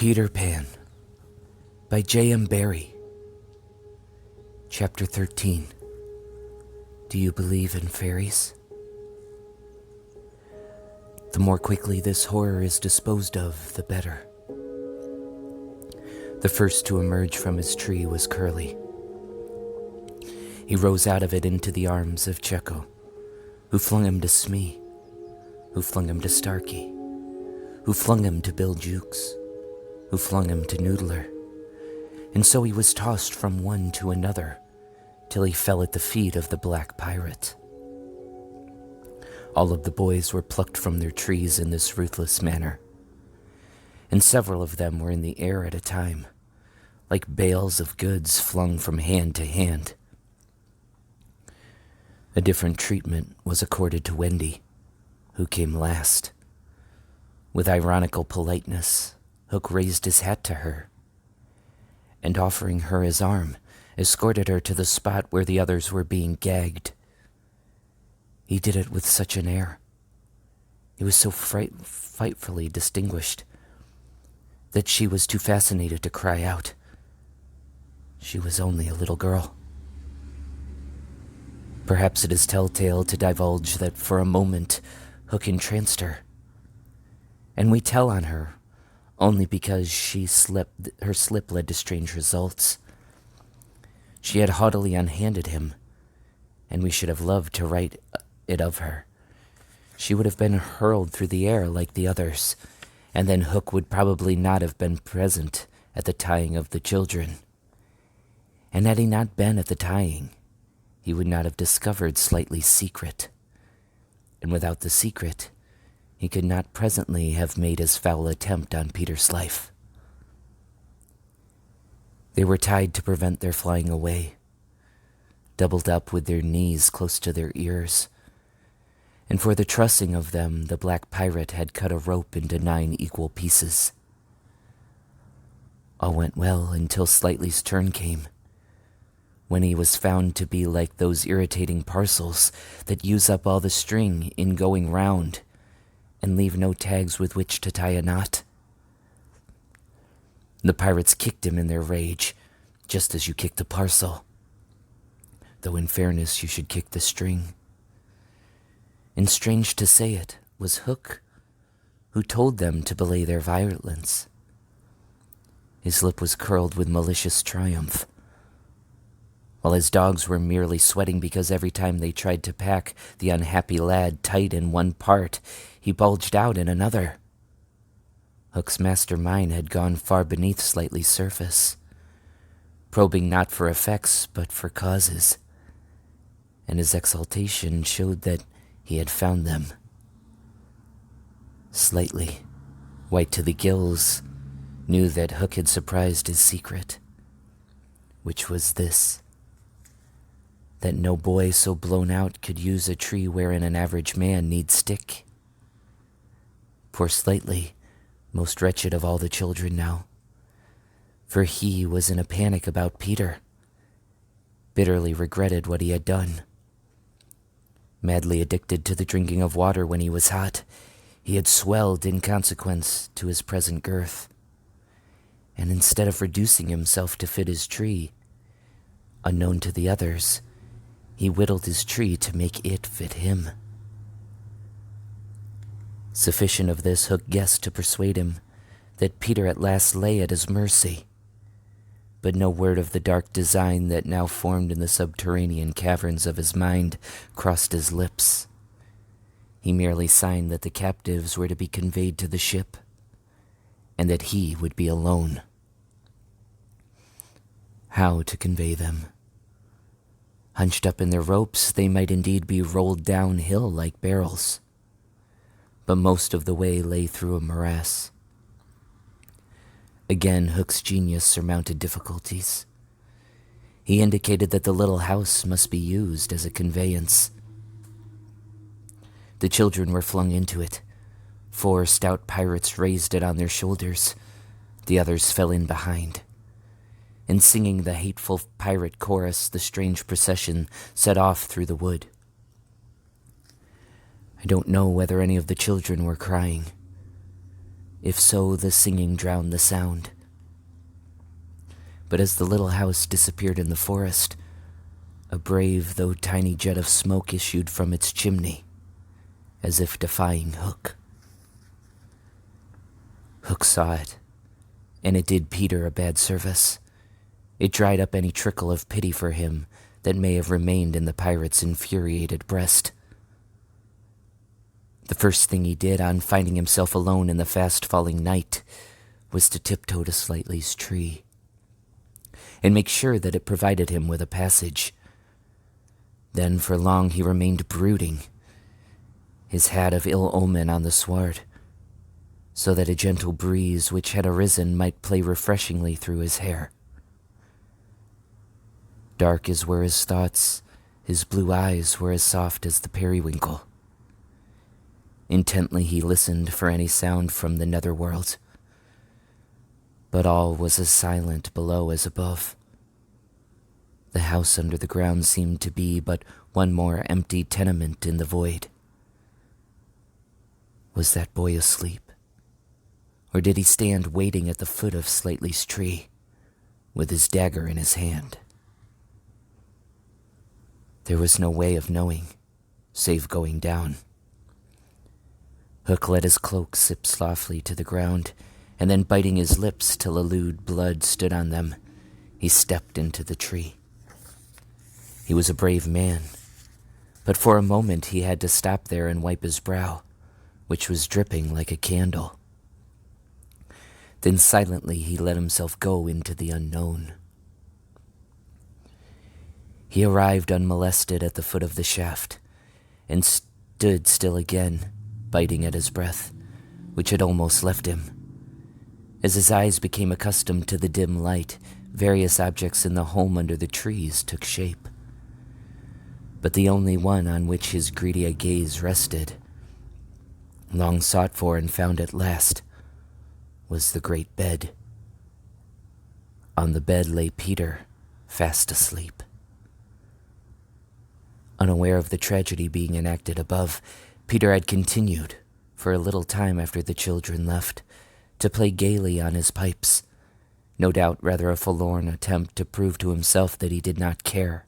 Peter Pan by J.M. Barrie. Chapter 13. Do you believe in fairies? The more quickly this horror is disposed of, the better. The first to emerge from his tree was Curly. He rose out of it into the arms of Checo, who flung him to Smee, who flung him to Starkey, who flung him to Bill Jukes, who flung him to Noodler. And so he was tossed from one to another, till he fell at the feet of the Black Pirate. All of the boys were plucked from their trees in this ruthless manner, and several of them were in the air at a time, like bales of goods flung from hand to hand. A different treatment was accorded to Wendy, who came last. With ironical politeness, Hook raised his hat to her, and offering her his arm, escorted her to the spot where the others were being gagged. He did it with such an air. He was so frightfully distinguished that she was too fascinated to cry out. She was only a little girl. Perhaps it is telltale to divulge that for a moment Hook entranced her, and we tell on her only because her slip led to strange results. She had haughtily unhanded him, and we should have loved to write it of her. She would have been hurled through the air like the others, and then Hook would probably not have been present at the tying of the children. And had he not been at the tying, he would not have discovered Slightly's secret. And without the secret, he could not presently have made his foul attempt on Peter's life. They were tied to prevent their flying away, doubled up with their knees close to their ears, and for the trussing of them, the Black Pirate had cut a rope into 9 equal pieces. All went well until Slightly's turn came, when he was found to be like those irritating parcels that use up all the string in going round and leave no tags with which to tie a knot. The pirates kicked him in their rage, just as you kick the parcel, though in fairness you should kick the string. And strange to say it, was Hook who told them to belay their violence. His lip was curled with malicious triumph, while his dogs were merely sweating because every time they tried to pack the unhappy lad tight in one part, he bulged out in another. Hook's mastermind had gone far beneath Slightly's surface, probing not for effects but for causes, and his exultation showed that he had found them. Slightly, white to the gills, knew that Hook had surprised his secret, which was this: that no boy so blown out could use a tree wherein an average man needs stick. Poor Slightly, most wretched of all the children now, for he was in a panic about Peter, bitterly regretted what he had done. Madly addicted to the drinking of water when he was hot, he had swelled in consequence to his present girth, and instead of reducing himself to fit his tree, unknown to the others, he whittled his tree to make it fit him. Sufficient of this Hook guessed to persuade him that Peter at last lay at his mercy, but no word of the dark design that now formed in the subterranean caverns of his mind crossed his lips. He merely signed that the captives were to be conveyed to the ship, and that he would be alone. How to convey them? Hunched up in their ropes, they might indeed be rolled downhill like barrels, but most of the way lay through a morass. Again, Hook's genius surmounted difficulties. He indicated that the little house must be used as a conveyance. The children were flung into it. 4 stout pirates raised it on their shoulders. The others fell in behind. And singing the hateful pirate chorus, the strange procession set off through the wood. I don't know whether any of the children were crying. If so, the singing drowned the sound. But as the little house disappeared in the forest, a brave though tiny jet of smoke issued from its chimney, as if defying Hook. Hook saw it, and it did Peter a bad service. It dried up any trickle of pity for him that may have remained in the pirate's infuriated breast. The first thing he did on finding himself alone in the fast-falling night was to tiptoe to Slightly's tree and make sure that it provided him with a passage. Then for long he remained brooding, his hat of ill omen on the sward, so that a gentle breeze which had arisen might play refreshingly through his hair. Dark as were his thoughts, his blue eyes were as soft as the periwinkle. Intently he listened for any sound from the netherworld, but all was as silent below as above. The house under the ground seemed to be but one more empty tenement in the void. Was that boy asleep? Or did he stand waiting at the foot of Slightly's tree, with his dagger in his hand? There was no way of knowing, save going down. Hook let his cloak slip softly to the ground, and then biting his lips till a lewd blood stood on them, he stepped into the tree. He was a brave man, but for a moment he had to stop there and wipe his brow, which was dripping like a candle. Then silently he let himself go into the unknown. He arrived unmolested at the foot of the shaft, and stood still again, biting at his breath, which had almost left him. As his eyes became accustomed to the dim light, various objects in the home under the trees took shape. But the only one on which his greedy gaze rested, long sought for and found at last, was the great bed. On the bed lay Peter, fast asleep. Unaware of the tragedy being enacted above, Peter had continued, for a little time after the children left, to play gaily on his pipes, no doubt rather a forlorn attempt to prove to himself that he did not care.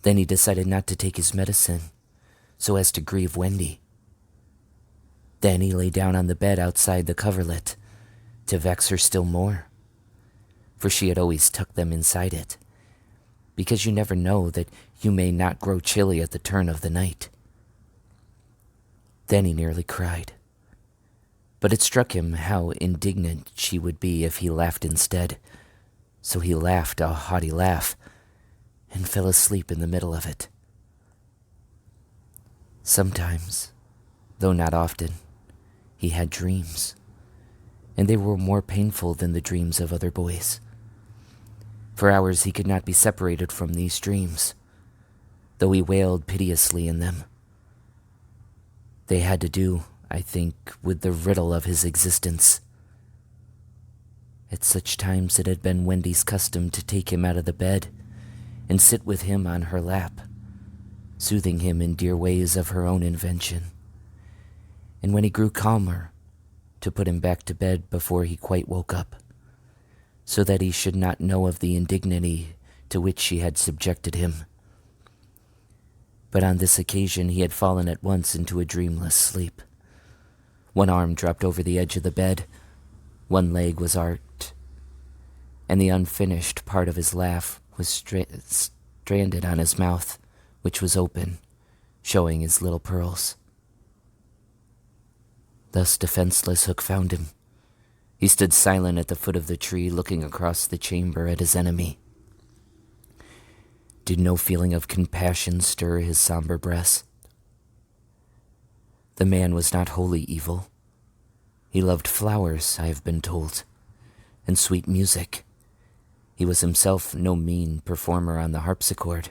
Then he decided not to take his medicine, so as to grieve Wendy. Then he lay down on the bed outside the coverlet, to vex her still more, for she had always tucked them inside it, because you never know that you may not grow chilly at the turn of the night. Then he nearly cried, but it struck him how indignant she would be if he laughed instead, so he laughed a haughty laugh, and fell asleep in the middle of it. Sometimes, though not often, he had dreams, and they were more painful than the dreams of other boys. For hours he could not be separated from these dreams, though he wailed piteously in them. They had to do, I think, with the riddle of his existence. At such times it had been Wendy's custom to take him out of the bed and sit with him on her lap, soothing him in dear ways of her own invention. And when he grew calmer, to put him back to bed before he quite woke up, so that he should not know of the indignity to which she had subjected him. But on this occasion he had fallen at once into a dreamless sleep. One arm dropped over the edge of the bed, one leg was arched, and the unfinished part of his laugh was stranded on his mouth, which was open, showing his little pearls. Thus defenseless, Hook found him. He stood silent at the foot of the tree, looking across the chamber at his enemy. Did no feeling of compassion stir his somber breast? The man was not wholly evil. He loved flowers, I have been told, and sweet music. He was himself no mean performer on the harpsichord.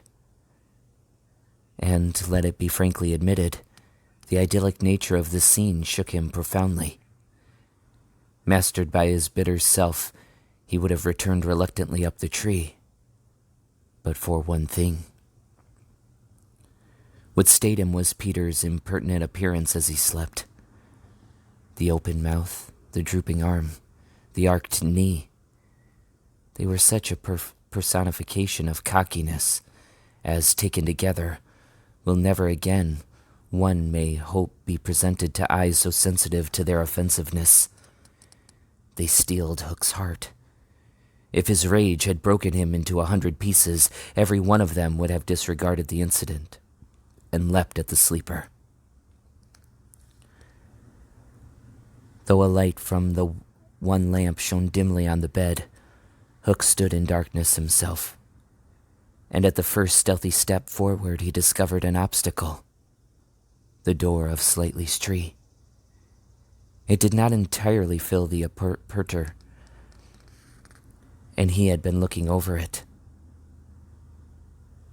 And, let it be frankly admitted, the idyllic nature of this scene shook him profoundly. Mastered by his bitter self, he would have returned reluctantly up the tree, but for one thing. What stayed him was Peter's impertinent appearance as he slept. The open mouth, the drooping arm, the arched knee. They were such a personification of cockiness as, taken together, will never again, one may hope, be presented to eyes so sensitive to their offensiveness. They steeled Hook's heart. If his rage had broken him into 100 pieces, every one of them would have disregarded the incident and leapt at the sleeper. Though a light from the one lamp shone dimly on the bed, Hook stood in darkness himself, and at the first stealthy step forward he discovered an obstacle, the door of Slightly's tree. It did not entirely fill the aperture, and he had been looking over it.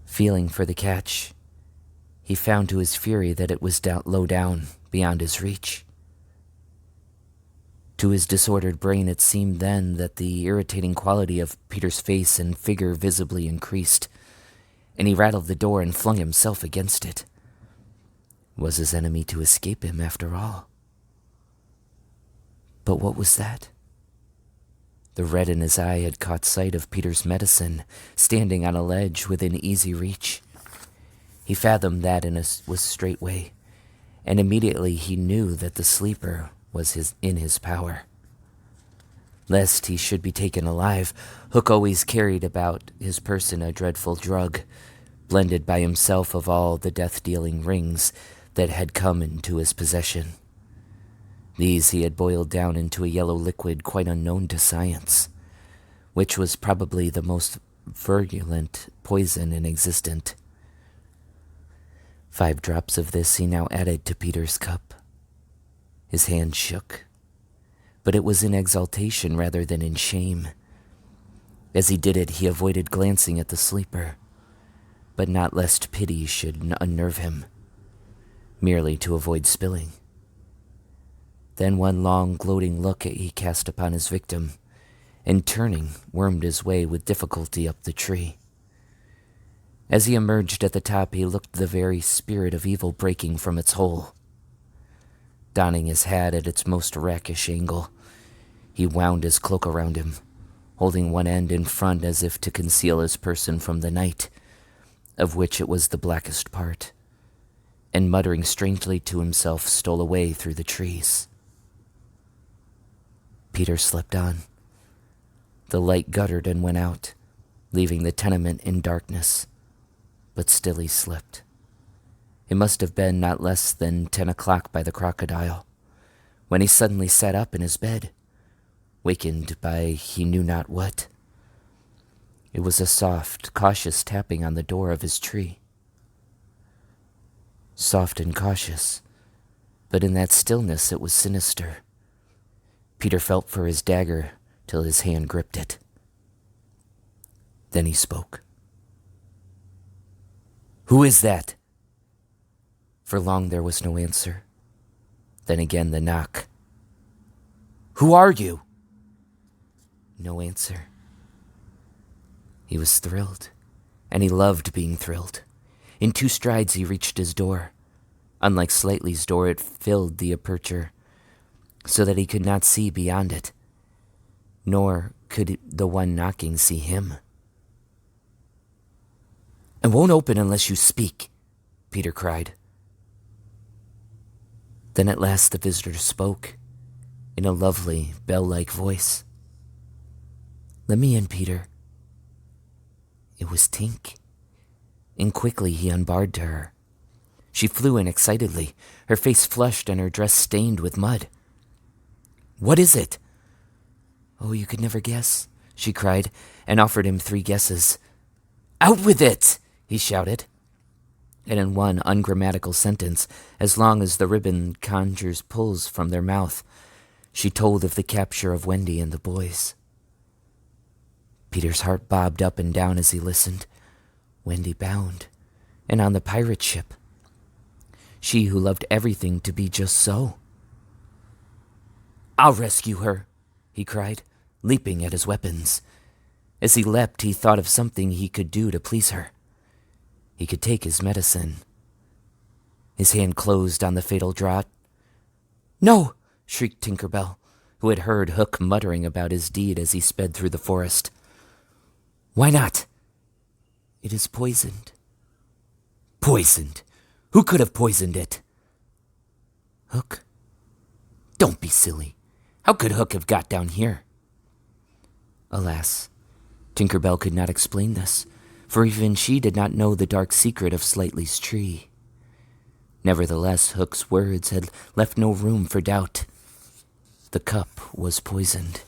Feeling for the catch, he found to his fury that it was low down, beyond his reach. To his disordered brain it seemed then that the irritating quality of Peter's face and figure visibly increased, and he rattled the door and flung himself against it. Was his enemy to escape him after all? But what was that? The red in his eye had caught sight of Peter's medicine, standing on a ledge within easy reach. He fathomed that was straightway, and immediately he knew that the sleeper was in his power. Lest he should be taken alive, Hook always carried about his person a dreadful drug, blended by himself of all the death-dealing rings that had come into his possession. These he had boiled down into a yellow liquid quite unknown to science, which was probably the most virulent poison in existence. 5 drops of this he now added to Peter's cup. His hand shook, but it was in exultation rather than in shame. As he did it, he avoided glancing at the sleeper, but not lest pity should unnerve him, merely to avoid spilling. Then one long, gloating look he cast upon his victim, and turning, wormed his way with difficulty up the tree. As he emerged at the top, he looked the very spirit of evil breaking from its hole. Donning his hat at its most rakish angle, he wound his cloak around him, holding one end in front as if to conceal his person from the night, of which it was the blackest part, and muttering strangely to himself stole away through the trees. Peter slept on. The light guttered and went out, leaving the tenement in darkness, but still he slept. It must have been not less than 10 o'clock by the crocodile, when he suddenly sat up in his bed, wakened by he knew not what. It was a soft, cautious tapping on the door of his tree. Soft and cautious, but in that stillness it was sinister. Peter felt for his dagger till his hand gripped it. Then he spoke. "Who is that?" For long there was no answer. Then again the knock. "Who are you?" No answer. He was thrilled, and he loved being thrilled. In 2 strides he reached his door. Unlike Slightly's door, it filled the aperture, so that he could not see beyond it, nor could the one knocking see him. "I won't open unless you speak," Peter cried. Then at last the visitor spoke, in a lovely, bell-like voice. "Let me in, Peter." It was Tink, and quickly he unbarred to her. She flew in excitedly, her face flushed and her dress stained with mud. "What is it?" "Oh, you could never guess," she cried, and offered him 3 guesses. "Out with it!" he shouted. And in one ungrammatical sentence, as long as the ribbon conjures pulls from their mouth, she told of the capture of Wendy and the boys. Peter's heart bobbed up and down as he listened. Wendy bound, and on the pirate ship. She who loved everything to be just so. "I'll rescue her," he cried, leaping at his weapons. As he leapt, he thought of something he could do to please her. He could take his medicine. His hand closed on the fatal draught. "No!" shrieked Tinker Bell, who had heard Hook muttering about his deed as he sped through the forest. "Why not?" "It is poisoned." "Poisoned? Who could have poisoned it?" "Hook." "Don't be silly. How could Hook have got down here?" Alas, Tinker Bell could not explain this, for even she did not know the dark secret of Slightly's tree. Nevertheless, Hook's words had left no room for doubt. The cup was poisoned.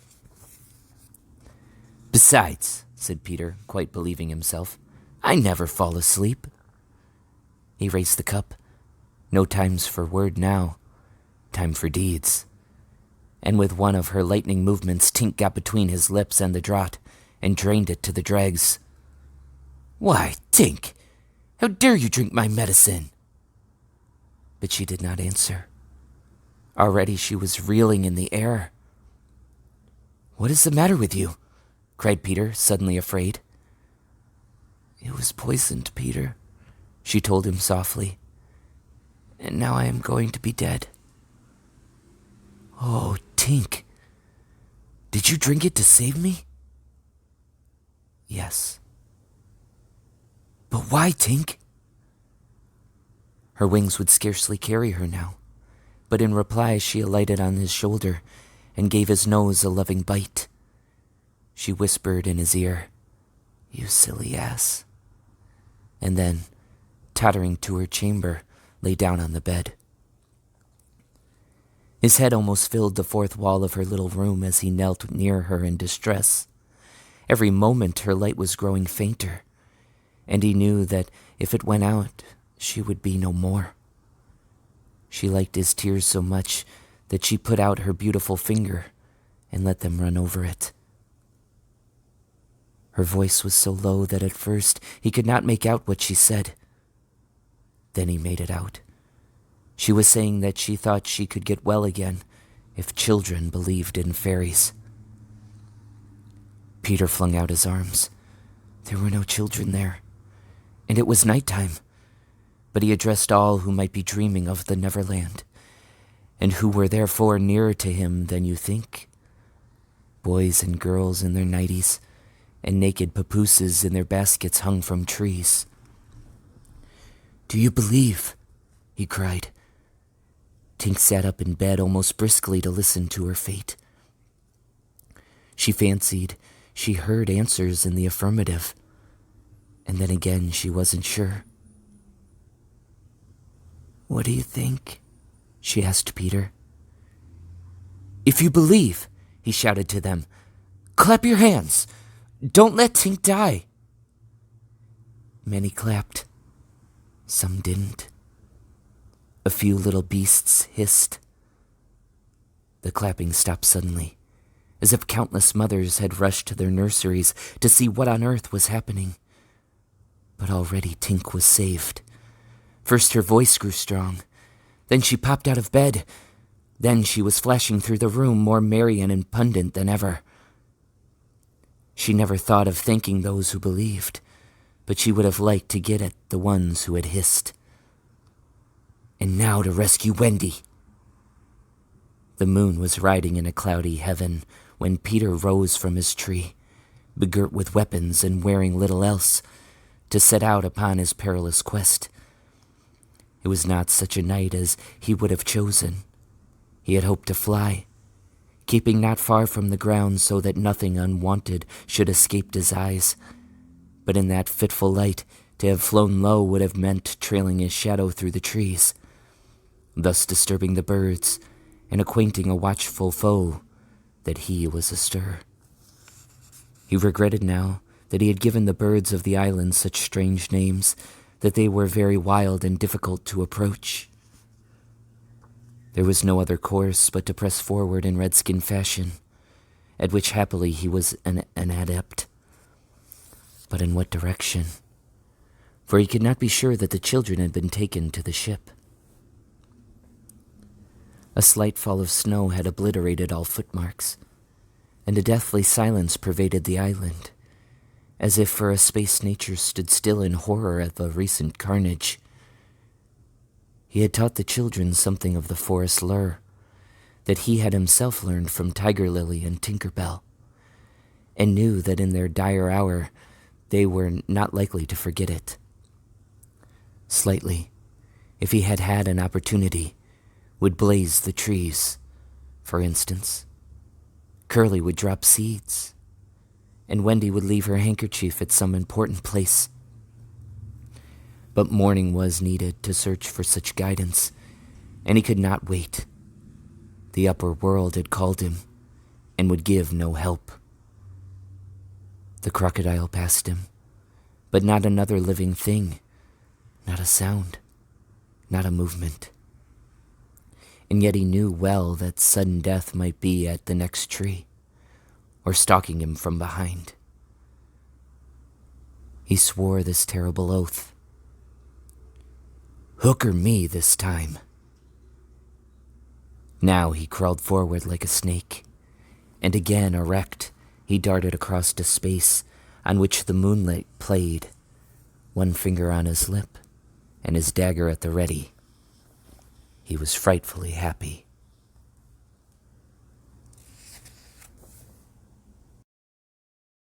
"Besides," said Peter, quite believing himself, "I never fall asleep." He raised the cup. No times for word now. Time for deeds. And with one of her lightning movements, Tink got between his lips and the draught and drained it to the dregs. "Why, Tink, how dare you drink my medicine?" But she did not answer. Already she was reeling in the air. "What is the matter with you?" cried Peter, suddenly afraid. "It was poisoned, Peter," she told him softly. "And now I am going to be dead." "Oh, Tink, did you drink it to save me?" "Yes." "But why, Tink?" Her wings would scarcely carry her now, but in reply she alighted on his shoulder and gave his nose a loving bite. She whispered in his ear, "You silly ass," and then, tottering to her chamber, lay down on the bed. His head almost filled the fourth wall of her little room as he knelt near her in distress. Every moment her light was growing fainter, and he knew that if it went out, she would be no more. She liked his tears so much that she put out her beautiful finger and let them run over it. Her voice was so low that at first he could not make out what she said. Then he made it out. She was saying that she thought she could get well again if children believed in fairies. Peter flung out his arms. There were no children there, and it was nighttime. But he addressed all who might be dreaming of the Neverland, and who were therefore nearer to him than you think. Boys and girls in their nighties, and naked papooses in their baskets hung from trees. "Do you believe?" he cried. Tink sat up in bed almost briskly to listen to her fate. She fancied she heard answers in the affirmative, and then again she wasn't sure. "What do you think?" she asked Peter. "If you believe," he shouted to them, "clap your hands. Don't let Tink die." Many clapped. Some didn't. A few little beasts hissed. The clapping stopped suddenly, as if countless mothers had rushed to their nurseries to see what on earth was happening. But already Tink was saved. First her voice grew strong. Then she popped out of bed. Then she was flashing through the room more merry and impudent than ever. She never thought of thanking those who believed, but she would have liked to get at the ones who had hissed. And now to rescue Wendy. The moon was riding in a cloudy heaven when Peter rose from his tree, begirt with weapons and wearing little else, to set out upon his perilous quest. It was not such a night as he would have chosen. He had hoped to fly, keeping not far from the ground so that nothing unwanted should escape his eyes. But in that fitful light, to have flown low would have meant trailing his shadow through the trees, thus disturbing the birds and acquainting a watchful foe that he was astir. He regretted now that he had given the birds of the island such strange names, that they were very wild and difficult to approach. There was no other course but to press forward in redskin fashion, at which happily he was an adept. But in what direction? For he could not be sure that the children had been taken to the ship. A slight fall of snow had obliterated all footmarks, and a deathly silence pervaded the island, as if for a space nature stood still in horror at the recent carnage. He had taught the children something of the forest lure. that he had himself learned from Tiger Lily and Tinker Bell, and knew that in their dire hour they were not likely to forget it. Slightly, if he had had an opportunity, would blaze the trees, for instance. Curly would drop seeds, and Wendy would leave her handkerchief at some important place. But morning was needed to search for such guidance, and he could not wait. The upper world had called him, and would give no help. The crocodile passed him, but not another living thing, not a sound, not a movement. And yet he knew well that sudden death might be at the next tree, or stalking him from behind. He swore this terrible oath. Hook or me this time. Now he crawled forward like a snake, and again erect, he darted across a space on which the moonlight played, one finger on his lip, and his dagger at the ready. He was frightfully happy.